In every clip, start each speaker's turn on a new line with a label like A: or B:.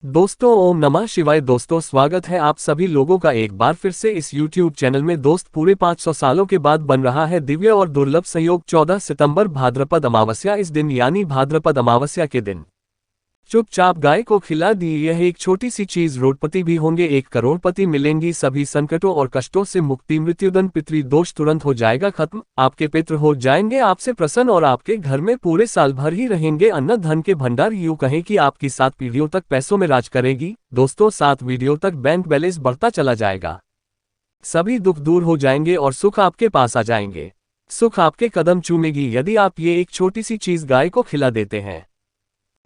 A: दोस्तों ओम नमः शिवाय। दोस्तों स्वागत है आप सभी लोगों का एक बार फिर से इस YouTube चैनल में। दोस्त पूरे 500 सालों के बाद बन रहा है दिव्य और दुर्लभ संयोग 14 सितंबर भाद्रपद अमावस्या। इस दिन यानी भाद्रपद अमावस्या के दिन चुपचाप गाय को खिला दी। यह एक छोटी सी चीज रोडपति भी होंगे 1 करोड़पति मिलेंगी। सभी संकटों और कष्टों से मुक्ति, मृत्युदंड, पितृदोष तुरंत हो जाएगा खत्म। आपके पितृ हो जाएंगे आपसे प्रसन्न और आपके घर में पूरे साल भर ही रहेंगे अन्न धन के भंडार। यूं कहें कि आपकी 7 पीढ़ियों तक पैसों में राज करेगी। दोस्तों 7 पीढ़ियों तक बैंक बैलेंस बढ़ता चला जाएगा। सभी दुख दूर हो जाएंगे और सुख आपके पास आ जाएंगे। सुख आपके कदम चूमेगी यदि आप ये एक छोटी सी चीज गाय को खिला देते हैं।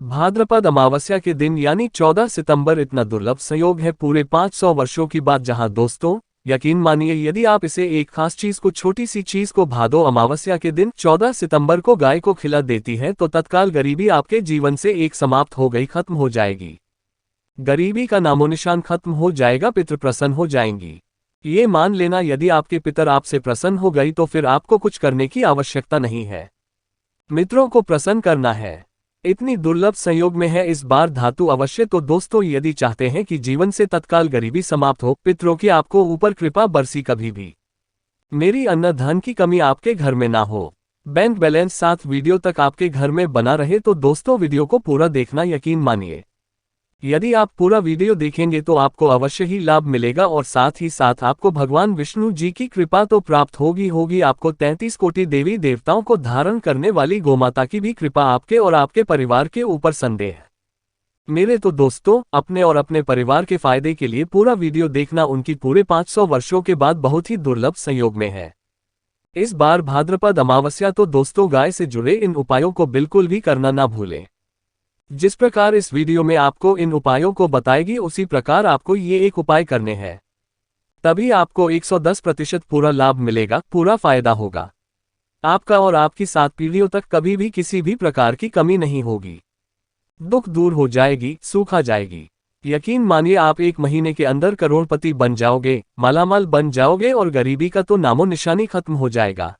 A: भाद्रपद अमावस्या के दिन यानी 14 सितंबर इतना दुर्लभ संयोग है पूरे 500 वर्षों की बात। जहां दोस्तों यकीन मानिए यदि आप इसे एक खास चीज को, छोटी सी चीज को भादो अमावस्या के दिन 14 सितंबर को गाय को खिला देती है तो तत्काल गरीबी आपके जीवन से एक समाप्त हो गई, खत्म हो जाएगी। गरीबी का नामोनिशान खत्म हो जाएगा, पितृ प्रसन्न हो जाएंगी। ये मान लेना यदि आपके पितर आपसे प्रसन्न हो गई तो फिर आपको कुछ करने की आवश्यकता नहीं है, मित्रों को प्रसन्न करना है। इतनी दुर्लभ संयोग में है इस बार धातु अवश्य। तो दोस्तों यदि चाहते हैं कि जीवन से तत्काल गरीबी समाप्त हो, पितरों की आपको ऊपर कृपा बरसी, कभी भी मेरी अन्न धन की कमी आपके घर में ना हो, बैंक बैलेंस 7 वीडियो तक आपके घर में बना रहे, तो दोस्तों वीडियो को पूरा देखना। यकीन मानिए यदि आप पूरा वीडियो देखेंगे तो आपको अवश्य ही लाभ मिलेगा और साथ ही साथ आपको भगवान विष्णु जी की कृपा तो प्राप्त होगी। आपको 33 कोटि देवी देवताओं को धारण करने वाली गोमाता की भी कृपा आपके और आपके परिवार के ऊपर संदेह मेरे। तो दोस्तों अपने और अपने परिवार के फायदे के लिए पूरा वीडियो देखना। उनकी पूरे 500 वर्षों के बाद बहुत ही दुर्लभ संयोग में है इस बार भाद्रपद अमावस्या। तो दोस्तों गाय से जुड़े इन उपायों को बिल्कुल भी करना ना भूलें। जिस प्रकार इस वीडियो में आपको इन उपायों को बताएगी उसी प्रकार आपको ये एक उपाय करने हैं, तभी आपको 110% पूरा लाभ मिलेगा, पूरा फायदा होगा आपका और आपकी 7 पीढ़ियों तक कभी भी किसी भी प्रकार की कमी नहीं होगी। दुख दूर हो जाएगी, सुख आ जाएगी। यकीन मानिए आप 1 महीने के अंदर करोड़पति बन जाओगे, मालामाल बन जाओगे और गरीबी का तो नामो निशानी खत्म हो जाएगा।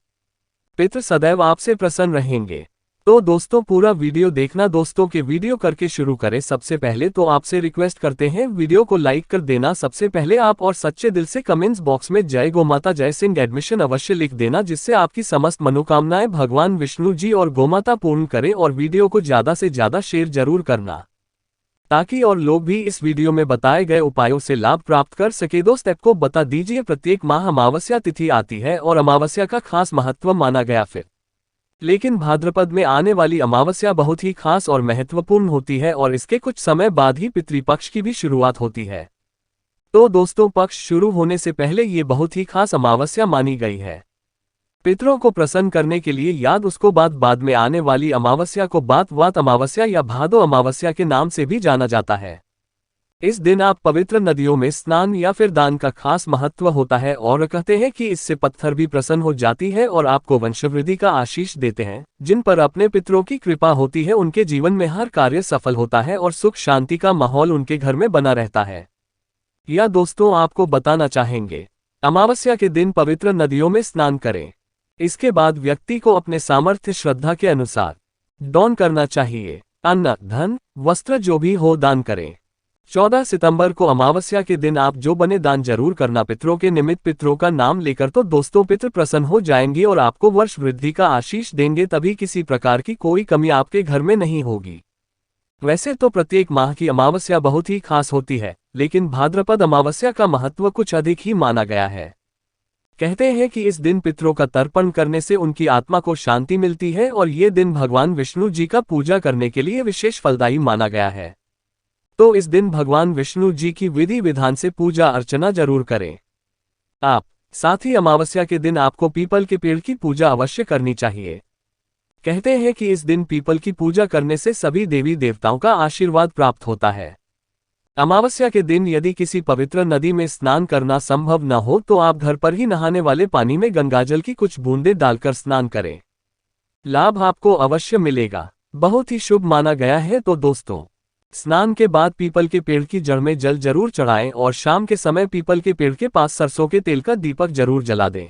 A: पितृ सदैव आपसे प्रसन्न रहेंगे। तो दोस्तों पूरा वीडियो देखना। दोस्तों के वीडियो करके शुरू करें। सबसे पहले तो आपसे रिक्वेस्ट करते हैं वीडियो को लाइक कर देना सबसे पहले आप, और सच्चे दिल से कमेंट्स बॉक्स में जय गोमाता जय सिंह एडमिशन अवश्य लिख देना, जिससे आपकी समस्त मनोकामनाएं भगवान विष्णु जी और गोमाता पूर्ण करें। और वीडियो को ज्यादा से ज्यादा शेयर जरूर करना ताकि और लोग भी इस वीडियो में बताए गए उपायों से लाभ प्राप्त कर सके। दोस्त आपको बता दीजिए प्रत्येक माह अमावस्या तिथि आती है और अमावस्या का खास महत्व माना गया फिर, लेकिन भाद्रपद में आने वाली अमावस्या बहुत ही खास और महत्वपूर्ण होती है और इसके कुछ समय बाद ही पितृपक्ष की भी शुरुआत होती है। तो दोस्तों पक्ष शुरू होने से पहले ये बहुत ही खास अमावस्या मानी गई है। पितरों को प्रसन्न करने के लिए याद उसको बाद में आने वाली अमावस्या को बात वात अमावस्या या भादो अमावस्या के नाम से भी जाना जाता है। इस दिन आप पवित्र नदियों में स्नान या फिर दान का खास महत्व होता है और कहते हैं कि इससे पत्थर भी प्रसन्न हो जाती है और आपको वंशवृद्धि का आशीष देते हैं। जिन पर अपने पितरों की कृपा होती है उनके जीवन में हर कार्य सफल होता है और सुख शांति का माहौल उनके घर में बना रहता है। या दोस्तों आपको बताना चाहेंगे अमावस्या के दिन पवित्र नदियों में स्नान करें। इसके बाद व्यक्ति को अपने सामर्थ्य श्रद्धा के अनुसार दान करना चाहिए। अन्न धन वस्त्र जो भी हो दान करें। 14 सितंबर को अमावस्या के दिन आप जो बने दान जरूर करना पितरों के निमित्त, पितरों का नाम लेकर। तो दोस्तों पितृ प्रसन्न हो जाएंगे और आपको वर्ष वृद्धि का आशीष देंगे, तभी किसी प्रकार की कोई कमी आपके घर में नहीं होगी। वैसे तो प्रत्येक माह की अमावस्या बहुत ही खास होती है, लेकिन भाद्रपद अमावस्या का महत्व कुछ अधिक ही माना गया है। कहते हैं कि इस दिन पितरों का तर्पण करने से उनकी आत्मा को शांति मिलती है और ये दिन भगवान विष्णु जी का पूजा करने के लिए विशेष फलदायी माना गया है। तो इस दिन भगवान विष्णु जी की विधि विधान से पूजा अर्चना जरूर करें आप। साथ ही अमावस्या के दिन आपको पीपल के पेड़ की पूजा अवश्य करनी चाहिए। कहते हैं कि इस दिन पीपल की पूजा करने से सभी देवी देवताओं का आशीर्वाद प्राप्त होता है। अमावस्या के दिन यदि किसी पवित्र नदी में स्नान करना संभव न हो तो आप घर पर ही नहाने वाले पानी में गंगाजल की कुछ बूंदें डालकर स्नान करें, लाभ आपको अवश्य मिलेगा, बहुत ही शुभ माना गया है। तो दोस्तों स्नान के बाद पीपल के पेड़ की जड़ में जल जरूर चढ़ाएं और शाम के समय पीपल के पेड़ के पास सरसों के तेल का दीपक जरूर जला दें।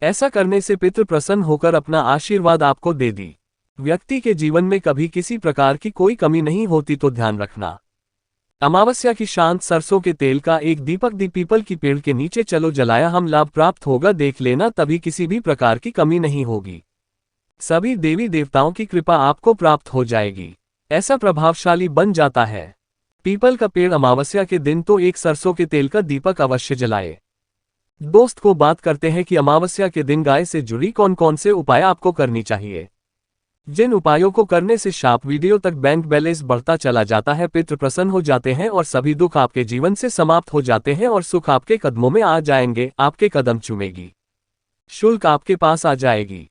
A: ऐसा करने से पितृ प्रसन्न होकर अपना आशीर्वाद आपको दे दी। व्यक्ति के जीवन में कभी किसी प्रकार की कोई कमी नहीं होती, तो ध्यान रखना। अमावस्या की शांत सरसों के तेल का एक दीपक दी पीपल की पेड़ के नीचे चलो जलाया हम लाभ प्राप्त होगा देख लेना तभी किसी भी प्रकार की कमी नहीं होगी। सभी देवी देवताओं की कृपा आपको प्राप्त हो जाएगी। ऐसा प्रभावशाली बन जाता है। पीपल का पेड़ अमावस्या के दिन तो एक सरसों के तेल का दीपक अवश्य जलाए। दोस्त को बात करते हैं कि अमावस्या के दिन गाय से जुड़ी कौन कौन से उपाय आपको करनी चाहिए। जिन उपायों को करने से शाप वीडियो तक बैंक बैलेंस बढ़ता चला जाता है, पितृ प्रसन्न हो जाते हैं और सभी दुख आपके जीवन से समाप्त हो जाते हैं और सुख आपके कदमों में आ जाएंगे, आपके कदम चूमेगी, शुल्क आपके पास आ जाएगी।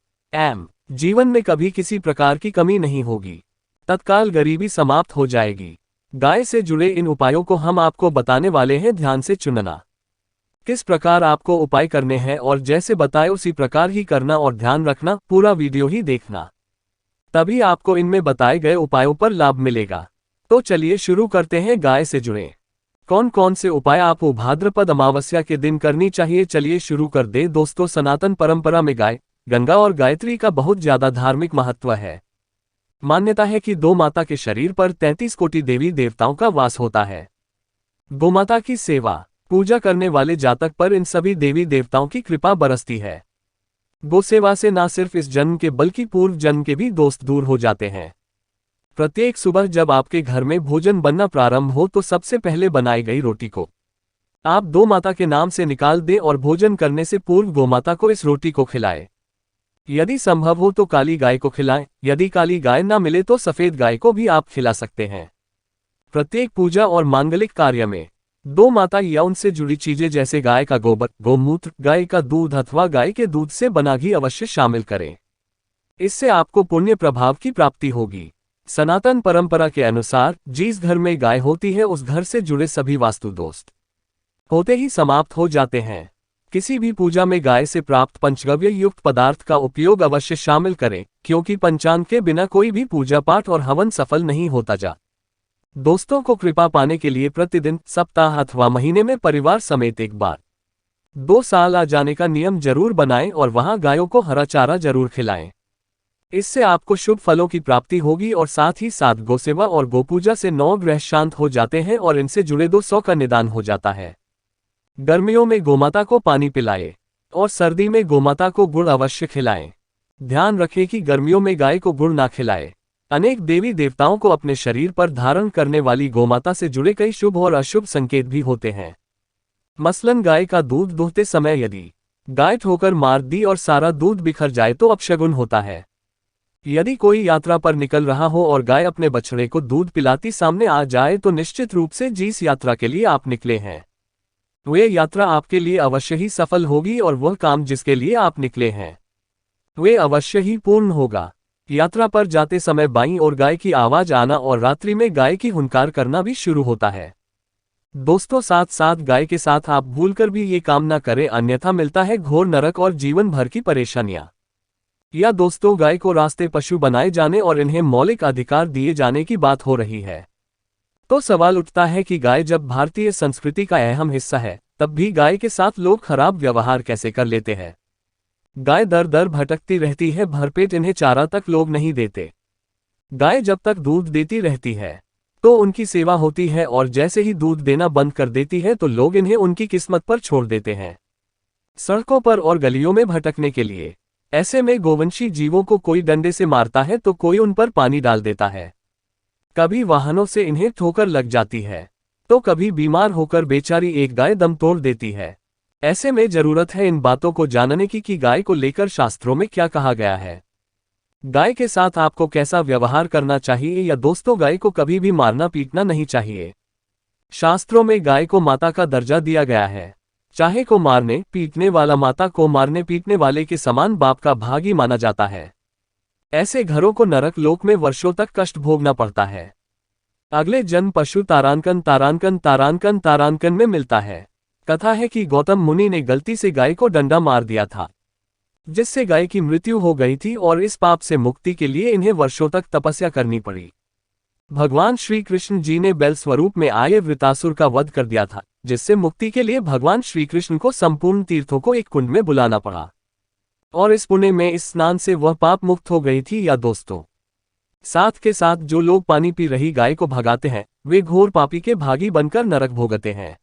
A: जीवन में कभी किसी प्रकार की कमी नहीं होगी, तत्काल गरीबी समाप्त हो जाएगी। गाय से जुड़े इन उपायों को हम आपको बताने वाले हैं, ध्यान से चुनना। किस प्रकार आपको उपाय करने हैं और जैसे बताए उसी प्रकार ही करना और ध्यान रखना, पूरा वीडियो ही देखना, तभी आपको इनमें बताए गए उपायों पर लाभ मिलेगा। तो चलिए शुरू करते हैं। गाय से जुड़े कौन कौन से उपाय आपको भाद्रपद अमावस्या के दिन करनी चाहिए, चलिए शुरू कर दे। दोस्तों, सनातन परंपरा में गाय, गंगा और गायत्री का बहुत ज्यादा धार्मिक महत्व है। मान्यता है कि दो माता के शरीर पर 33 कोटि देवी देवताओं का वास होता है। गोमाता की सेवा पूजा करने वाले जातक पर इन सभी देवी देवताओं की कृपा बरसती है। गोसेवा से न सिर्फ इस जन्म के बल्कि पूर्व जन्म के भी दोष दूर हो जाते हैं। प्रत्येक सुबह जब आपके घर में भोजन बनना प्रारंभ हो तो सबसे पहले बनाई गई रोटी को आप दो माता के नाम से निकाल दें और भोजन करने से पूर्व गोमाता को इस रोटी को खिलाएं। यदि संभव हो तो काली गाय को खिलाएं, यदि काली गाय ना मिले तो सफेद गाय को भी आप खिला सकते हैं। प्रत्येक पूजा और मांगलिक कार्य में दो माता या उनसे जुड़ी चीजें जैसे गाय का गोबर, गोमूत्र, गाय का दूध अथवा गाय के दूध से बना घी अवश्य शामिल करें। इससे आपको पुण्य प्रभाव की प्राप्ति होगी। सनातन परंपरा के अनुसार जिस घर में गाय होती है उस घर से जुड़े सभी वास्तु दोष होते ही समाप्त हो जाते हैं। किसी भी पूजा में गाय से प्राप्त पंचगव्य युक्त पदार्थ का उपयोग अवश्य शामिल करें, क्योंकि पंचांग के बिना कोई भी पूजा पाठ और हवन सफल नहीं होता। दोस्तों को कृपा पाने के लिए प्रतिदिन, सप्ताह अथवा महीने में परिवार समेत एक बार 2 साल आ जाने का नियम जरूर बनाएं और वहां गायों को हरा चारा जरूर खिलाएं। इससे आपको शुभ फलों की प्राप्ति होगी और साथ ही साथ गोसेवा और गोपूजा से 9 ग्रह शांत हो जाते हैं और इनसे जुड़े 200 का निदान हो जाता है। गर्मियों में गोमाता को पानी पिलाएं और सर्दी में गोमाता को गुड़ अवश्य खिलाएं। ध्यान रखें कि गर्मियों में गाय को गुड़ ना खिलाएं। अनेक देवी देवताओं को अपने शरीर पर धारण करने वाली गोमाता से जुड़े कई शुभ और अशुभ संकेत भी होते हैं। मसलन गाय का दूध दूहते समय यदि गाय ठोकर मार दी और सारा दूध बिखर जाए तो अपशगुन होता है। यदि कोई यात्रा पर निकल रहा हो और गाय अपने बछड़े को दूध पिलाती सामने आ जाए तो निश्चित रूप से जिस यात्रा के लिए आप निकले हैं वह यात्रा आपके लिए अवश्य ही सफल होगी और वह काम जिसके लिए आप निकले हैं वह अवश्य ही पूर्ण होगा। यात्रा पर जाते समय बाईं ओर गाय की आवाज आना और रात्रि में गाय की हुंकार करना भी शुरू होता है। दोस्तों, साथ साथ गाय के साथ आप भूलकर भी ये काम ना करें, अन्यथा मिलता है घोर नरक और जीवन भर की परेशानियां। या दोस्तों, गाय को रास्ते पशु बनाए जाने और इन्हें मौलिक अधिकार दिए जाने की बात हो रही है तो सवाल उठता है कि गाय जब भारतीय संस्कृति का अहम हिस्सा है तब भी गाय के साथ लोग खराब व्यवहार कैसे कर लेते हैं। गाय दर दर भटकती रहती है, भरपेट इन्हें चारा तक लोग नहीं देते। गाय जब तक दूध देती रहती है तो उनकी सेवा होती है और जैसे ही दूध देना बंद कर देती है तो लोग इन्हें उनकी किस्मत पर छोड़ देते हैं, सड़कों पर और गलियों में भटकने के लिए। ऐसे में गोवंशी जीवों को कोई डंडे से मारता है तो कोई उन पर पानी डाल देता है, कभी वाहनों से इन्हें ठोकर लग जाती है तो कभी बीमार होकर बेचारी एक गाय दम तोड़ देती है। ऐसे में जरूरत है इन बातों को जानने की कि गाय को लेकर शास्त्रों में क्या कहा गया है, गाय के साथ आपको कैसा व्यवहार करना चाहिए। या दोस्तों, गाय को कभी भी मारना पीटना नहीं चाहिए। शास्त्रों में गाय को माता का दर्जा दिया गया है, चाहे को मारने पीटने वाला माता को मारने पीटने वाले के समान बाप का भागी माना जाता है। ऐसे घरों को नरक लोक में वर्षों तक कष्ट भोगना पड़ता है। अगले जन्म पशु तारांकन में मिलता है। कथा है कि गौतम मुनि ने गलती से गाय को डंडा मार दिया था, जिससे गाय की मृत्यु हो गई थी और इस पाप से मुक्ति के लिए इन्हें वर्षों तक तपस्या करनी पड़ी। भगवान श्री कृष्ण जी ने बैल स्वरूप में आए वृतासुर का वध कर दिया था, जिससे मुक्ति के लिए भगवान श्री कृष्ण को संपूर्ण तीर्थों को एक कुंड में बुलाना पड़ा और इस पुण्य में इस स्नान से वह पाप मुक्त हो गई थी। या दोस्तों, साथ के साथ जो लोग पानी पी रही गाय को भगाते हैं वे घोर पापी के भागी बनकर नरक भोगते हैं,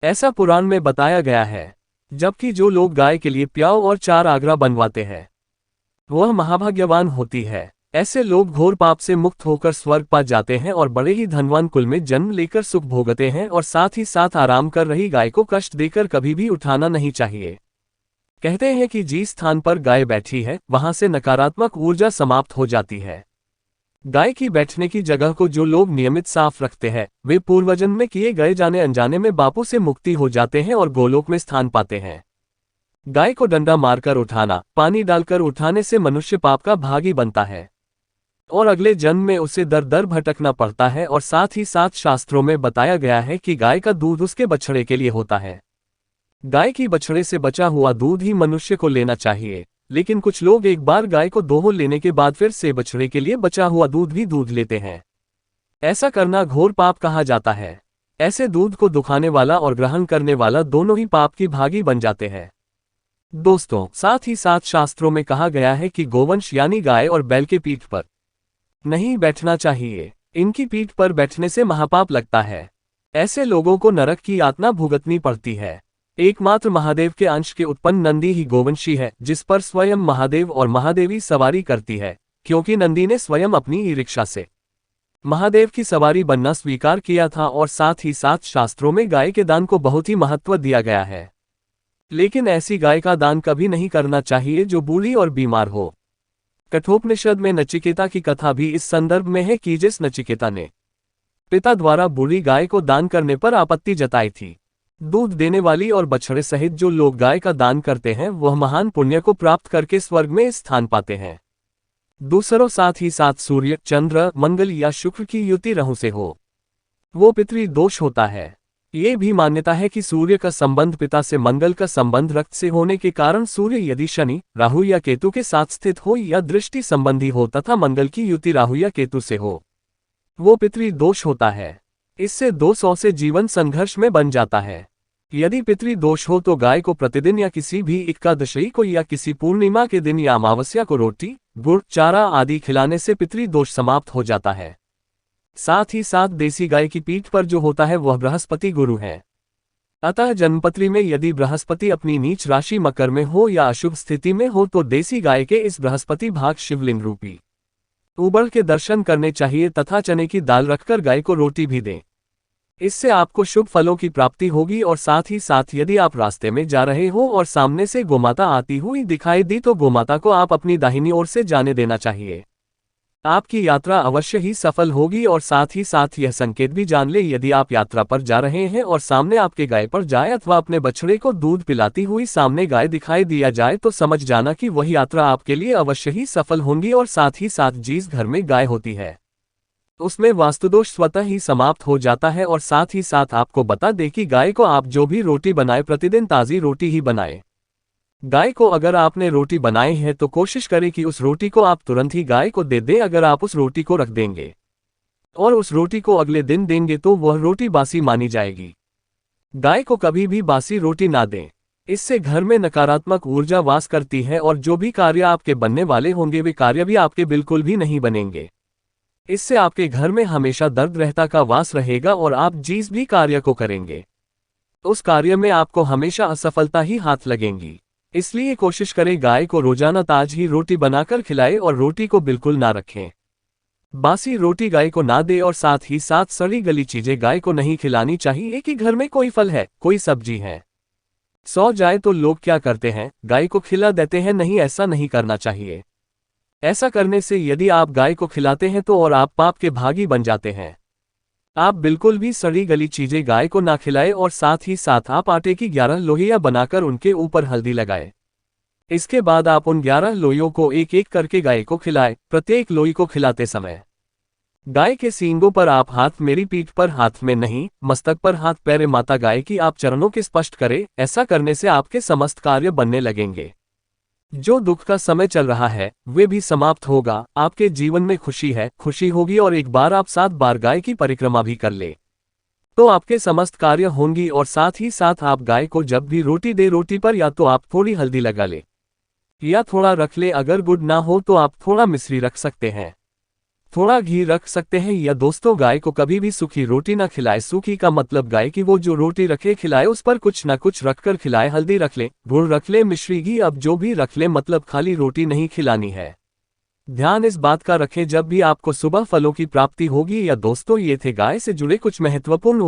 A: ऐसा पुराण में बताया गया है। जबकि जो लोग गाय के लिए प्याऊ और चार आगरा बनवाते हैं वह महाभाग्यवान होती है। ऐसे लोग घोर पाप से मुक्त होकर स्वर्ग पा जाते हैं और बड़े ही धनवान कुल में जन्म लेकर सुख भोगते हैं। और साथ ही साथ आराम कर रही गाय को कष्ट देकर कभी भी उठाना नहीं चाहिए। कहते हैं कि जिस स्थान पर गाय बैठी है वहां से नकारात्मक ऊर्जा समाप्त हो जाती है। गाय की बैठने की जगह को जो लोग नियमित साफ रखते हैं वे पूर्वजन्म में किए गए जाने अनजाने में पापों से मुक्ति हो जाते हैं और गोलोक में स्थान पाते हैं। गाय को डंडा मारकर उठाना, पानी डालकर उठाने से मनुष्य पाप का भागी बनता है और अगले जन्म में उसे दर दर भटकना पड़ता है। और साथ ही साथ शास्त्रों में बताया गया है कि गाय का दूध उसके बछड़े के लिए होता है। गाय की बछड़े से बचा हुआ दूध ही मनुष्य को लेना चाहिए, लेकिन कुछ लोग एक बार गाय को दोहन लेने के बाद फिर से बछड़े के लिए बचा हुआ दूध भी दूध लेते हैं। ऐसा करना घोर पाप कहा जाता है। ऐसे दूध को दुखाने वाला और ग्रहण करने वाला दोनों ही पाप की भागी बन जाते हैं। दोस्तों, साथ ही साथ शास्त्रों में कहा गया है कि गोवंश यानी गाय और बैल के पीठ पर नहीं बैठना चाहिए। इनकी पीठ पर बैठने से महापाप लगता है। ऐसे लोगों को नरक की यातना भुगतनी पड़ती है। एकमात्र महादेव के अंश के उत्पन्न नंदी ही गोवंशी है, जिस पर स्वयं महादेव और महादेवी सवारी करती है, क्योंकि नंदी ने स्वयं अपनी ई रिक्शा से महादेव की सवारी बनना स्वीकार किया था। और साथ ही साथ शास्त्रों में गाय के दान को बहुत ही महत्व दिया गया है। लेकिन ऐसी गाय का दान कभी नहीं करना चाहिए जो बूढ़ी और बीमार हो। कठोपनिषद में नचिकेता की कथा भी इस संदर्भ में है कि जिस नचिकेता ने पिता द्वारा बूढ़ी गाय को दान करने पर आपत्ति जताई थी। दूध देने वाली और बछड़े सहित जो लोग गाय का दान करते हैं वह महान पुण्य को प्राप्त करके स्वर्ग में स्थान पाते हैं। दूसरों, साथ ही साथ सूर्य, चंद्र, मंगल या शुक्र की युति राहु से हो वो पितृ दोष होता है। ये भी मान्यता है कि सूर्य का संबंध पिता से, मंगल का संबंध रक्त से होने के कारण सूर्य यदि शनि, राहु या केतु के साथ स्थित हो या दृष्टि संबंधी हो तथा मंगल की युति राहु या केतु से हो वो पितृ दोष होता है। इससे 200 से जीवन संघर्ष में बन जाता है। यदि पितृ दोष हो तो गाय को प्रतिदिन या किसी भी एकादशी को या किसी पूर्णिमा के दिन या अमावस्या को रोटी, गुड़, चारा आदि खिलाने से पितृ दोष समाप्त हो जाता है। साथ ही साथ देसी गाय की पीठ पर जो होता है वह बृहस्पति गुरु है। अतः जन्मपत्री में यदि बृहस्पति अपनी नीच राशि मकर में हो या अशुभ स्थिति में हो तो देसी गाय के इस बृहस्पति भाग शिवलिंग रूपी ऊबड़ के दर्शन करने चाहिए तथा चने की दाल रखकर गाय को रोटी भी दें। इससे आपको शुभ फलों की प्राप्ति होगी। और साथ ही साथ यदि आप रास्ते में जा रहे हो और सामने से गोमाता आती हुई दिखाई दी तो गोमाता को आप अपनी दाहिनी ओर से जाने देना चाहिए। आपकी यात्रा अवश्य ही सफल होगी। और साथ ही साथ यह संकेत भी जान ले, यदि आप यात्रा पर जा रहे हैं और सामने आपके गाय पर जाए अथवा अपने बछड़े को दूध पिलाती हुई सामने गाय दिखाई दिया जाए तो समझ जाना कि वह यात्रा आपके लिए अवश्य ही सफल होगी। और साथ ही साथ जिस घर में गाय होती है उसमें वास्तुदोष स्वतः ही समाप्त हो जाता है। और साथ ही साथ आपको बता दें कि गाय को आप जो भी रोटी बनाए प्रतिदिन ताज़ी रोटी ही बनाए। गाय को अगर आपने रोटी बनाई है तो कोशिश करें कि उस रोटी को आप तुरंत ही गाय को दे दें। अगर आप उस रोटी को रख देंगे और उस रोटी को अगले दिन देंगे तो वह रोटी बासी मानी जाएगी। गाय को कभी भी बासी रोटी ना दें, इससे घर में नकारात्मक ऊर्जा वास करती है और जो भी कार्य आपके बनने वाले होंगे वे कार्य भी आपके बिल्कुल भी नहीं बनेंगे। इससे आपके घर में हमेशा दर्द रहता का वास रहेगा और आप जिस भी कार्य को करेंगे उस कार्य में आपको हमेशा असफलता ही हाथ लगेंगी। इसलिए कोशिश करें गाय को रोजाना ताज़ी ही रोटी बनाकर खिलाएं और रोटी को बिल्कुल ना रखें। बासी रोटी गाय को ना दे और साथ ही साथ सड़ी गली चीजें गाय को नहीं खिलानी चाहिए। कि घर में कोई फल है, कोई सब्जी है, सो जाए तो लोग क्या करते हैं, गाय को खिला देते हैं। नहीं, ऐसा नहीं करना चाहिए। ऐसा करने से यदि आप गाय को खिलाते हैं तो और आप पाप के भागी बन जाते हैं। आप बिल्कुल भी सड़ी गली चीजें गाय को ना खिलाएं और साथ ही साथ आप आटे की 11 लोइयां बनाकर उनके ऊपर हल्दी लगाएं। इसके बाद आप उन 11 लोइयों को एक एक करके गाय को खिलाएं। प्रत्येक लोई को खिलाते समय गाय के सींगों पर आप हाथ, मेरी पीठ पर हाथ में नहीं, मस्तक पर हाथ, पैरे माता गाय की आप चरणों के स्पष्ट करें। ऐसा करने से आपके समस्त कार्य बनने लगेंगे। जो दुख का समय चल रहा है वे भी समाप्त होगा। आपके जीवन में खुशी होगी। और एक बार आप 7 बार गाय की परिक्रमा भी कर ले तो आपके समस्त कार्य होंगी। और साथ ही साथ आप गाय को जब भी रोटी दे, रोटी पर या तो आप थोड़ी हल्दी लगा ले या थोड़ा रख ले। अगर गुड़ ना हो तो आप थोड़ा मिश्री रख सकते हैं। थोड़ा घी रख सकते हैं, या दोस्तों गाय को कभी भी सूखी रोटी ना खिलाए। सूखी का मतलब गाय की वो जो रोटी रखे खिलाए उस पर कुछ ना कुछ रखकर खिलाए। हल्दी रख ले, गुड़ रख ले, मिश्री, घी, अब जो भी रख ले, मतलब खाली रोटी नहीं खिलानी है। ध्यान इस बात का रखें जब भी आपको सुबह फलों की प्राप्ति होगी। या दोस्तों, ये थे गाय से जुड़े कुछ महत्वपूर्ण